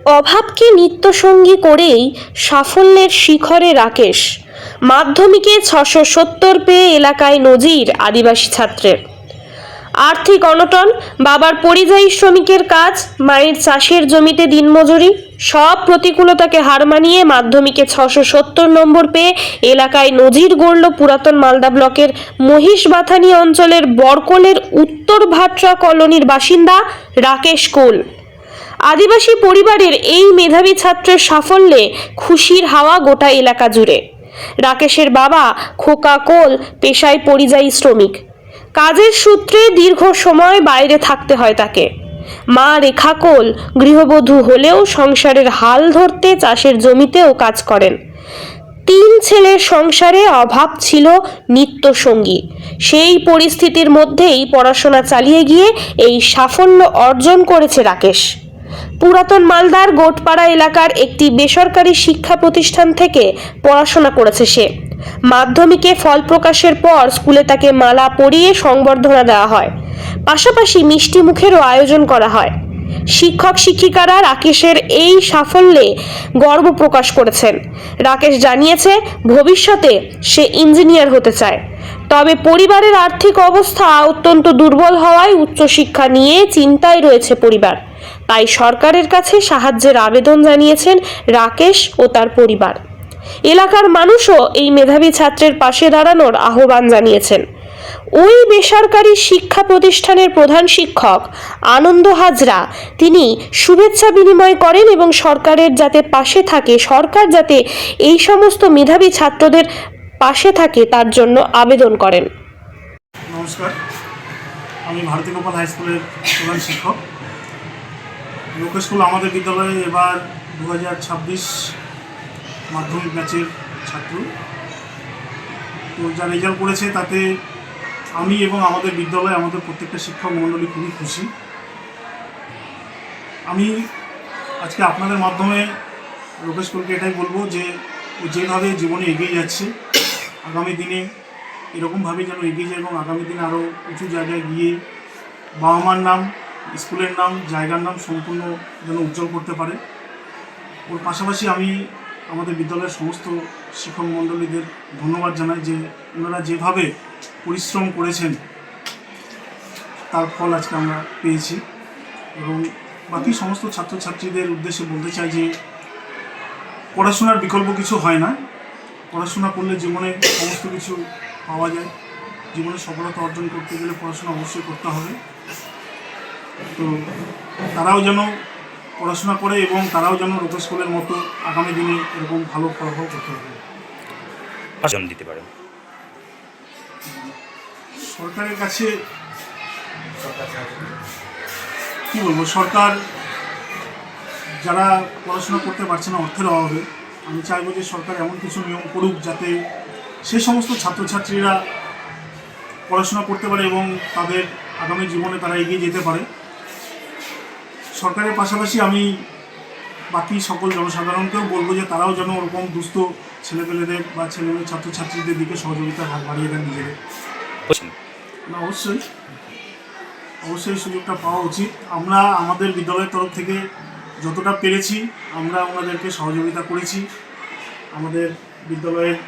অভাবকে নিত্যসঙ্গী করেই সাফল্যের শিখরে রাকেশ। মাধ্যমিকে 670 পেয়ে এলাকায় নজির আদিবাসী ছাত্রের। আর্থিক অনটন, বাবার পরিযায়ী শ্রমিকের কাজ, মায়ের চাষের জমিতে দিনমজুরি, সব প্রতিকূলতাকে হার মানিয়ে মাধ্যমিকে 670 নম্বর পেয়ে এলাকায় নজির গড়ল পুরাতন মালদা ব্লকের মহিষবাথানি অঞ্চলের বরকলের উত্তর ভাটরা কলোনির বাসিন্দা রাকেশ কোল। আদিবাসী পরিবারের এই মেধাবী ছাত্রের সাফল্যে খুশির হাওয়া গোটা এলাকা জুড়ে। রাকেশের বাবা খোকা কোল পেশায় পরিযায়ী শ্রমিক। কাজের সূত্রে দীর্ঘ সময় বাইরে থাকতে হয় তাকে। মা রেখা কোল গৃহবধূ হলেও সংসারের হাল ধরতে চাষের জমিতেও কাজ করেন। 3 ছেলের সংসারে অভাব ছিল নিত্য সঙ্গী। সেই পরিস্থিতির মধ্যেই পড়াশোনা চালিয়ে গিয়ে এই সাফল্য অর্জন করেছে রাকেশ। পুরাতন মালদার গোটপাড়া এলাকার একটি বেসরকারি শিক্ষা প্রতিষ্ঠান থেকে পড়াশোনা করেছে সে। মাধ্যমিকে ফল প্রকাশের পর স্কুলে তাকে মালা পরিয়ে সংবর্ধনা দেওয়া হয়, পাশাপাশি মিষ্টি মুখেরও আয়োজন করা হয়। শিক্ষক শিক্ষিকারা রাকেশের এই সাফল্যে গর্ব প্রকাশ করেছেন। রাকেশ জানিয়েছে ভবিষ্যতে সে ইঞ্জিনিয়ার হতে চায়, তবে পরিবারের আর্থিক অবস্থা অত্যন্ত দুর্বল হওয়ায় উচ্চশিক্ষা নিয়ে চিন্তায় রয়েছে পরিবার। তাই সরকারের কাছে সাহায্যের আবেদন জানিয়েছেন রাকেশ ও তার পরিবার। এলাকার মানুষও এই মেধাবী ছাত্রের পাশে দাঁড়ানোর আহ্বান জানিয়েছেন। ওই বেসরকারি শিক্ষা প্রতিষ্ঠানের প্রধান শিক্ষক আনন্দ হাজরা তিনি শুভেচ্ছা বিনিময় করেন এবং সরকারের যাতে পাশে থাকে, সরকার যাতে এই সমস্ত মেধাবী ছাত্রদের পাশে থাকে তার জন্য আবেদন করেন। নমস্কার, আমি ভারতী গোপাল হাই স্কুলের প্রধান শিক্ষক। লোক স্কুল আমাদের বিদ্যালয়ে এবার 2026 মাধ্যমিক ব্যাচের ছাত্র। তো যা রেজাল্ট করেছে তাতে আমি এবং আমাদের বিদ্যালয়ে আমাদের প্রত্যেকটা শিক্ষক মণ্ডলী খুবই খুশি। আমি আজকে আপনাদের মাধ্যমে লোক স্কুলকে এটাই বলবো যে ও যেভাবে জীবনে এগিয়ে যাচ্ছে আগামী দিনে এরকমভাবে যেন এগিয়ে যায় এবং আগামী দিনে আরও উঁচু জায়গায় গিয়ে বাবা মার নাম, স্কুলের নাম, জায়গার নাম সম্পূর্ণ যেন উজ্জ্বল করতে পারে। ওর পাশাপাশি আমি আমাদের বিদ্যালয়ের সমস্ত শিক্ষক মণ্ডলীদের ধন্যবাদ জানাই যে ওনারা যেভাবে পরিশ্রম করেছেন তার ফল আজকে আমরা পেয়েছি। এবং বাকি সমস্ত ছাত্রছাত্রীদের উদ্দেশ্যে বলতে চাই যে পড়াশোনার বিকল্প কিছু হয় না। পড়াশোনা করলে জীবনে সমস্ত কিছু পাওয়া যায়। জীবনে সফলতা অর্জন করতে গেলে পড়াশোনা অবশ্যই করতে হবে। তো তারাও যেন পড়াশোনা করে এবং তারাও যেন লোক স্কুলের মতো আগামী দিনে এরকম ভালো ফলাফল করতে হবে, ভাষণ দিতে পারে। সরকারের কাছে কী বলবো, সরকার যারা পড়াশোনা করতে পারছে না অর্থের অভাবে, আমি চাইবো যে সরকার এমন কিছু নিয়ম করুক যাতে সেই সমস্ত ছাত্রছাত্রীরা পড়াশোনা করতে পারে এবং তাদের আগামী জীবনে তারা এগিয়ে যেতে পারে। সরকারের পাশাপাশি আমি বাকি সকল জনসাধারণকেও বলবো যে তারাও যেন ওরকম দুস্থ ছেলেপেলেদের বা ছেলেমেয়ে ছাত্রছাত্রীদের দিকে সহযোগিতার হাত বাড়িয়ে দেন নিজেদের। না, অবশ্যই সুযোগটা পাওয়া উচিত। আমরা আমাদের বিদ্যালয়ের তরফ থেকে যতটা পেরেছি আমরা ওনাদেরকে সহযোগিতা করেছি। আমাদের বিদ্যালয়ের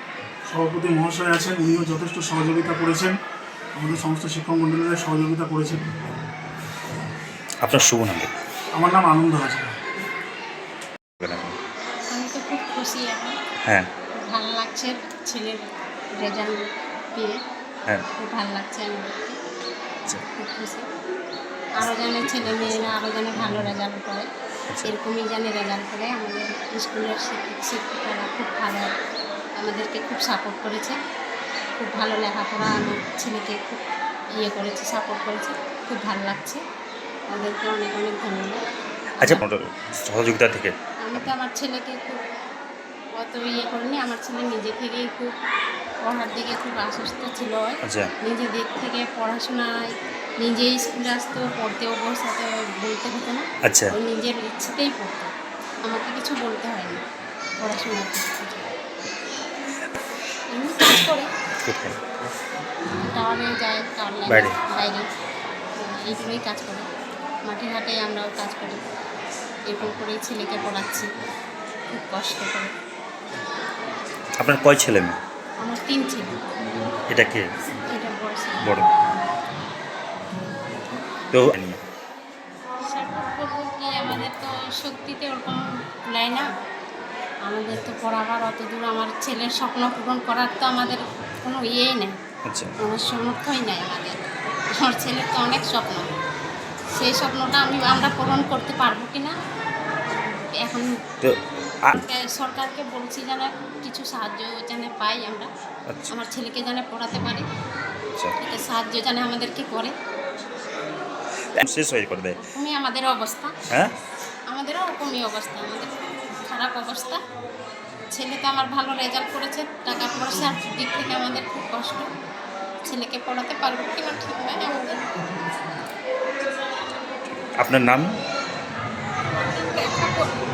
সভাপতি মহাশয় আছেন, উনিও যথেষ্ট সহযোগিতা করেছেন, আমাদের সমস্ত শিক্ষক মণ্ডলীরা সহযোগিতা করেছেন। আপনার শুভ নাম? আমার নাম আনন্দ হাজরা। আমি তো খুব খুশি এখন। হ্যাঁ, ভালো লাগছে ছেলের রেজাল্ট পেয়ে। হ্যাঁ, খুব ভালো লাগছে আমাদেরকে, আচ্ছা, খুব খুশি। আরও যেন ছেলে মেয়েরা আরও যেন ভালো রেজাল্ট করে, এরকমই যেন রেজাল্ট করে। আমাদের স্কুলের শিক্ষিকারা খুব ভালো আমাদেরকে খুব সাপোর্ট করেছে, খুব ভালো লেখাপড়া আমার ছেলেকে খুব করেছে, সাপোর্ট করেছে। খুব ভালো লাগছে, ওদেরকে অনেক অনেক ধন্যবাদ। আচ্ছা, সহযোগিতা থেকে আমি তো আমার ছেলেকে খুব অত করিনি। আমার ছেলে নিজে থেকেই খুব পড়ার দিকে খুব আসক্ত ছিল। আচ্ছা, নিজে দিক থেকে পড়াশোনায় নিজেই স্কুলে আসতো, পড়তেও বসাতে বলতে হতো না। আচ্ছা, ও নিজের ইচ্ছেতেই পড়তো, আমাকে কিছু বলতে হয়নি পড়াশোনার দিক থেকে। এমনি কাজ করে, টাওয়ারে যায়, বাইরে এইগুলোই কাজ করে। মাঠে ঘাটে আমরাও কাজ করি। এরকম করেই ছেলেকে পড়াচ্ছি খুব কষ্ট করে। আপনার কয় ছেলে মেয়ে? আমার 3 ছেলে, এটা কে এটা বড় ছেলে। বড়? তো সাপোর্ট করবো কি, আমাদের তো শক্তিতে ওরকম কুলায় না, আমাদের তো পড়াবার অত দূর, আমার ছেলের স্বপ্ন পূরণ করার তো আমাদের কোনো ইয়েই নেই, আচ্ছা, আমার সামর্থ্যই নাই আমাদের। আমার ছেলের তো অনেক স্বপ্ন, সেই স্বপ্নটা আমরা পূরণ করতে পারবো কি না এখন। তো সরকারকে বলছি যেন কিছু সাহায্য যেন পাই আমরা, আচ্ছা আমার ছেলেকে যেন পড়াতে পারি, আচ্ছা এটা সাহায্য যেন আমাদেরকে করে। শেষ হয়ে করে দেয়। এরকমই আমাদের অবস্থা, হ্যাঁ, আমাদেরও ওরকমই অবস্থা, আমাদের খারাপ অবস্থা। ছেলে তো আমার ভালো রেজাল্ট করেছে, টাকা পয়সার দিক থেকে আমাদের খুব কষ্ট, ছেলেকে পড়াতে পারবো কিনা ঠিক নয় আমাদের। আপনার নাম? দেখা করবো।